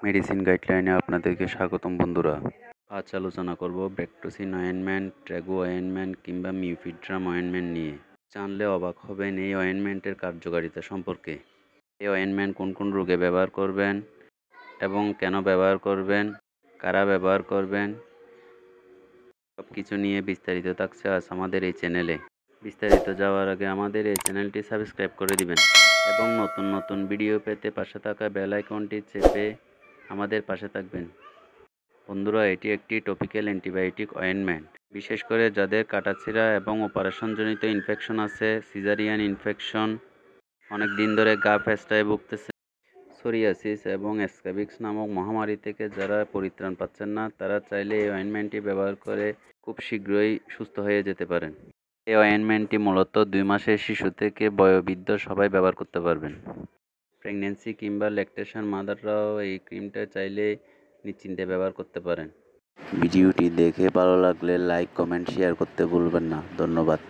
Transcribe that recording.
Medicine গাইডলাইনে আপনাদেরকে স্বাগতম বন্ধুরা। আজ আলোচনা করব ব্যাকটোসিন অয়েনমেন্ট, ট্র্যাগো অয়েনমেন্ট কিংবা মিউফিড্রাম অয়েনমেন্ট নিয়ে। জানলে অবাক হবেন এই অয়েনমেন্টের কার্যকারিতা সম্পর্কে। এই অয়েনমেন্ট কোন কোন রোগে ব্যবহার করবেন এবং কেন ব্যবহার করবেন, কারা ব্যবহার করবেন, সব কিছু নিয়ে বিস্তারিত থাকছে আজ আমাদের এই চ্যানেলে। বিস্তারিত যাওয়ার আগে আমাদের এই চ্যানেলটি সাবস্ক্রাইব করে দিবেন এবং নতুন নতুন ভিডিও পেতে পাশে থাকা বেল আইকনটি চেপে আমাদের পাশে থাকবেন। বন্ধুরা, এটি একটি টপিক্যাল অ্যান্টিবায়োটিক অয়েনমেন্ট। বিশেষ করে যাদের কাটাছিঁড়া এবং অপারেশনজনিত ইনফেকশন আছে, সিজারিয়ান ইনফেকশন, অনেক দিন ধরে গা ফেস্টায় ভুগতেছে, সোরিয়াসিস এবং স্ক্যাবিক্স নামক মহামারী থেকে যারা পরিত্রাণ পাচ্ছেন না, তারা চাইলে এই অয়েনমেন্টটি ব্যবহার করে খুব শীঘ্রই সুস্থ হয়ে যেতে পারেন। এই অয়েনমেন্টটি মূলত 2 মাসের শিশু থেকে বয়োবৃদ্ধ সবাই ব্যবহার করতে পারবেন। প্রেগন্যান্সি কিংবা ল্যাকটেশন মাদাররাও এই ক্রিমটা চাইলে নিশ্চিন্তে ব্যবহার করতে পারেন। ভিডিওটি দেখে ভালো লাগলে লাইক, কমেন্ট, শেয়ার করতে ভুলবেন না। ধন্যবাদ।